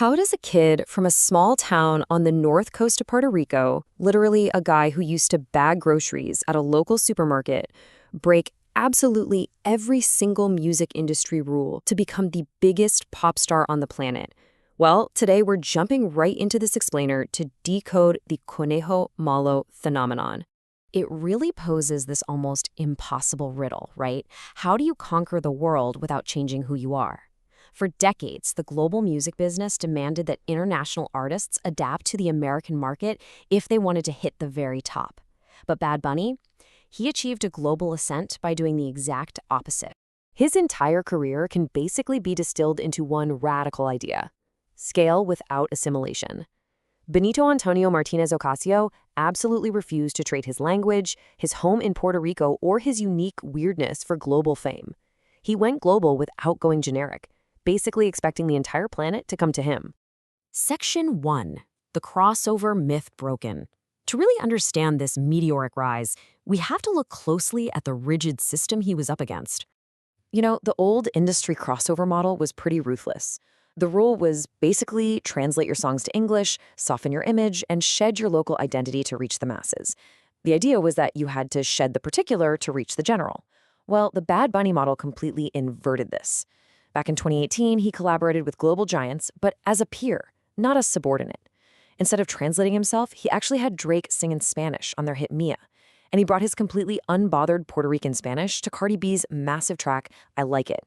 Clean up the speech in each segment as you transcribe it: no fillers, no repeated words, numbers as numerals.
How does a kid from a small town on the north coast of Puerto Rico, literally a guy who used to bag groceries at a local supermarket, break absolutely every single music industry rule to become the biggest pop star on the planet? Well, today we're jumping right into this explainer to decode the conejo malo phenomenon. It really poses this almost impossible riddle, right? How do you conquer the world without changing who you are? For decades, the global music business demanded that international artists adapt to the American market if they wanted to hit the very top. But Bad Bunny? He achieved a global ascent by doing the exact opposite. His entire career can basically be distilled into one radical idea: scale without assimilation. Benito Antonio Martínez Ocasio absolutely refused to trade his language, his home in Puerto Rico, or his unique weirdness for global fame. He went global without going generic, basically expecting the entire planet to come to him. Section 1. The crossover myth broken. To really understand this meteoric rise, we have to look closely at the rigid system he was up against. The old industry crossover model was pretty ruthless. The rule was basically translate your songs to English, soften your image, and shed your local identity to reach the masses. The idea was that you had to shed the particular to reach the general. Well, the Bad Bunny model completely inverted this. Back in 2018, he collaborated with global giants, but as a peer, not a subordinate. Instead of translating himself, he actually had Drake sing in Spanish on their hit Mia. And he brought his completely unbothered Puerto Rican Spanish to Cardi B's massive track, I Like It.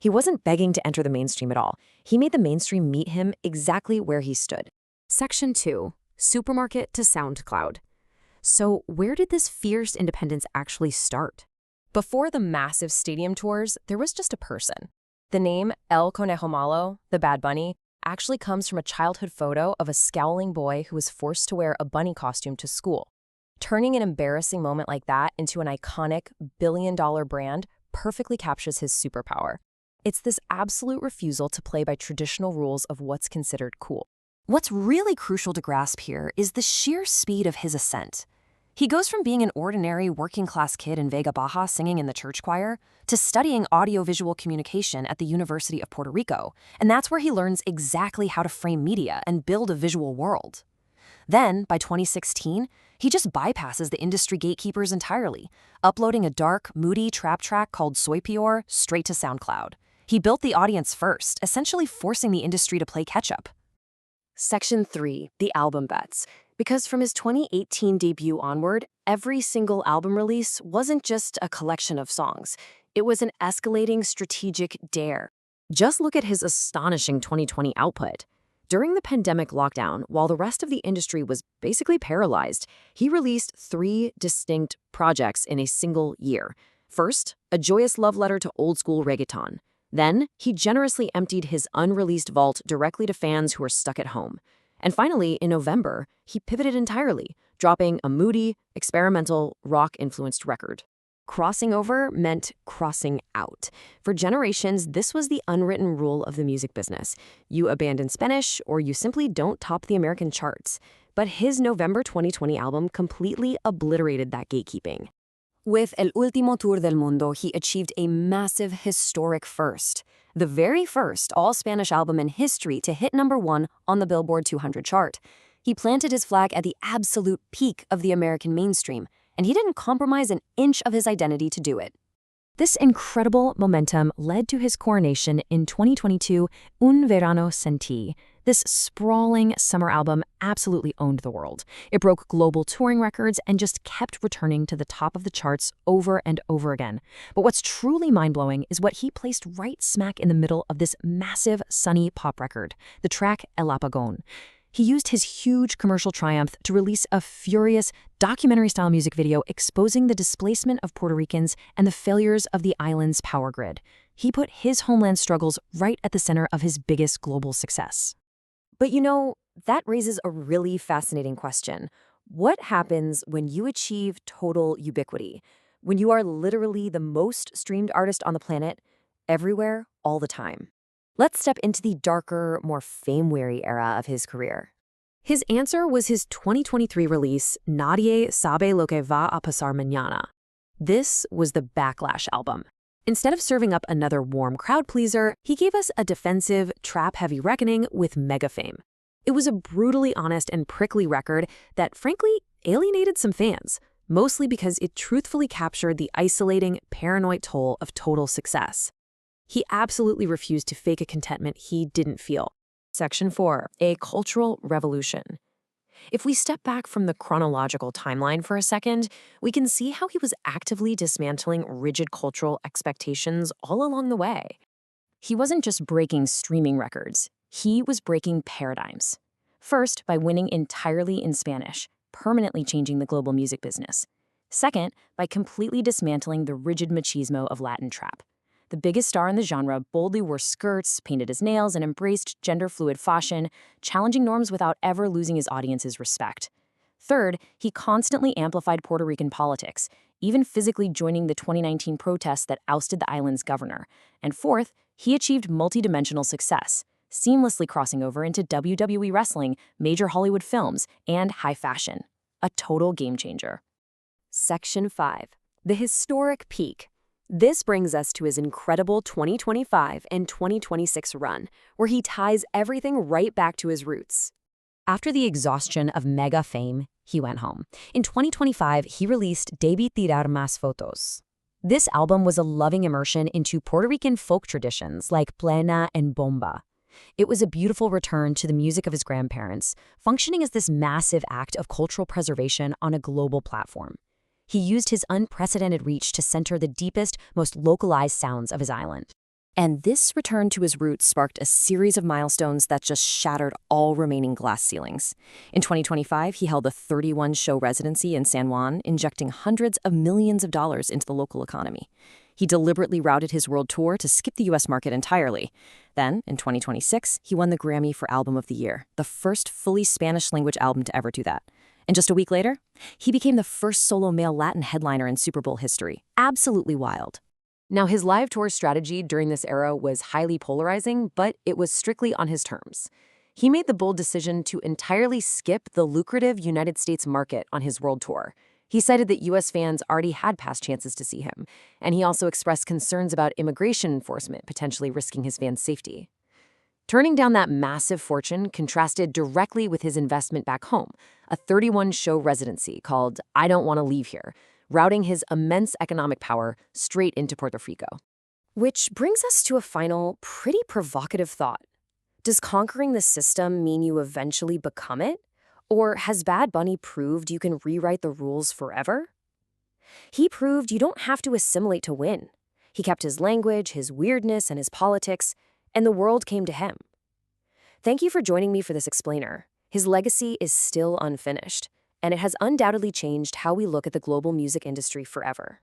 He wasn't begging to enter the mainstream at all. He made the mainstream meet him exactly where he stood. Section 2. Supermarket to SoundCloud. So where did this fierce independence actually start? Before the massive stadium tours, there was just a person. The name El Conejo Malo, the Bad Bunny, actually comes from a childhood photo of a scowling boy who was forced to wear a bunny costume to school. Turning an embarrassing moment like that into an iconic billion-dollar brand perfectly captures his superpower. It's this absolute refusal to play by traditional rules of what's considered cool. What's really crucial to grasp here is the sheer speed of his ascent. He goes from being an ordinary working-class kid in Vega Baja singing in the church choir to studying audiovisual communication at the University of Puerto Rico, and that's where he learns exactly how to frame media and build a visual world. Then, by 2016, he just bypasses the industry gatekeepers entirely, uploading a dark, moody trap track called Soy Peor straight to SoundCloud. He built the audience first, essentially forcing the industry to play catch-up. Section 3. The album bets. Because from his 2018 debut onward, every single album release wasn't just a collection of songs. It was an escalating strategic dare. Just look at his astonishing 2020 output. During the pandemic lockdown, while the rest of the industry was basically paralyzed, he released 3 distinct projects in a single year. First, a joyous love letter to old-school reggaeton. Then, he generously emptied his unreleased vault directly to fans who were stuck at home. And finally, in November, he pivoted entirely, dropping a moody, experimental, rock-influenced record. Crossing over meant crossing out. For generations, this was the unwritten rule of the music business. You abandon Spanish, or you simply don't top the American charts. But his November 2020 album completely obliterated that gatekeeping. With El Último Tour del Mundo, he achieved a massive, historic first. The very first all-Spanish album in history to hit #1 on the Billboard 200 chart. He planted his flag at the absolute peak of the American mainstream, and he didn't compromise an inch of his identity to do it. This incredible momentum led to his coronation in 2022, Un Verano Sin Ti. This sprawling summer album absolutely owned the world. It broke global touring records and just kept returning to the top of the charts over and over again. But what's truly mind-blowing is what he placed right smack in the middle of this massive, sunny pop record, the track El Apagón. He used his huge commercial triumph to release a furious documentary-style music video exposing the displacement of Puerto Ricans and the failures of the island's power grid. He put his homeland struggles right at the center of his biggest global success. But that raises a really fascinating question. What happens when you achieve total ubiquity? When you are literally the most streamed artist on the planet, everywhere, all the time? Let's step into the darker, more fame-weary era of his career. His answer was his 2023 release, Nadie sabe lo que va a pasar mañana. This was the Backlash album. Instead of serving up another warm crowd pleaser, he gave us a defensive, trap-heavy reckoning with mega fame. It was a brutally honest and prickly record that, frankly, alienated some fans, mostly because it truthfully captured the isolating, paranoid toll of total success. He absolutely refused to fake a contentment he didn't feel. Section 4. A cultural revolution. If we step back from the chronological timeline for a second, we can see how he was actively dismantling rigid cultural expectations all along the way. He wasn't just breaking streaming records, he was breaking paradigms. First, by winning entirely in Spanish, permanently changing the global music business. Second, by completely dismantling the rigid machismo of Latin trap. The biggest star in the genre boldly wore skirts, painted his nails, and embraced gender-fluid fashion, challenging norms without ever losing his audience's respect. Third, he constantly amplified Puerto Rican politics, even physically joining the 2019 protests that ousted the island's governor. And fourth, he achieved multidimensional success, seamlessly crossing over into WWE wrestling, major Hollywood films, and high fashion. A total game changer. Section 5. The historic peak. This brings us to his incredible 2025 and 2026 run, where he ties everything right back to his roots. After the exhaustion of mega fame, he went home. In 2025, he released Debí tirar más fotos. This album was a loving immersion into Puerto Rican folk traditions like plena and bomba. It was a beautiful return to the music of his grandparents, functioning as this massive act of cultural preservation on a global platform. He used his unprecedented reach to center the deepest, most localized sounds of his island. And this return to his roots sparked a series of milestones that just shattered all remaining glass ceilings. In 2025, he held a 31-show residency in San Juan, injecting hundreds of millions of dollars into the local economy. He deliberately routed his world tour to skip the U.S. market entirely. Then, in 2026, he won the Grammy for Album of the Year, the first fully Spanish-language album to ever do that. And just a week later, he became the first solo male Latin headliner in Super Bowl history. Absolutely wild. Now, his live tour strategy during this era was highly polarizing, but it was strictly on his terms. He made the bold decision to entirely skip the lucrative United States market on his world tour. He cited that U.S. fans already had past chances to see him, and he also expressed concerns about immigration enforcement potentially risking his fans' safety. Turning down that massive fortune contrasted directly with his investment back home, a 31-show residency called I Don't Want to Leave Here, routing his immense economic power straight into Puerto Rico. Which brings us to a final, pretty provocative thought. Does conquering the system mean you eventually become it? Or has Bad Bunny proved you can rewrite the rules forever? He proved you don't have to assimilate to win. He kept his language, his weirdness, and his politics, and the world came to him. Thank you for joining me for this explainer. His legacy is still unfinished, and it has undoubtedly changed how we look at the global music industry forever.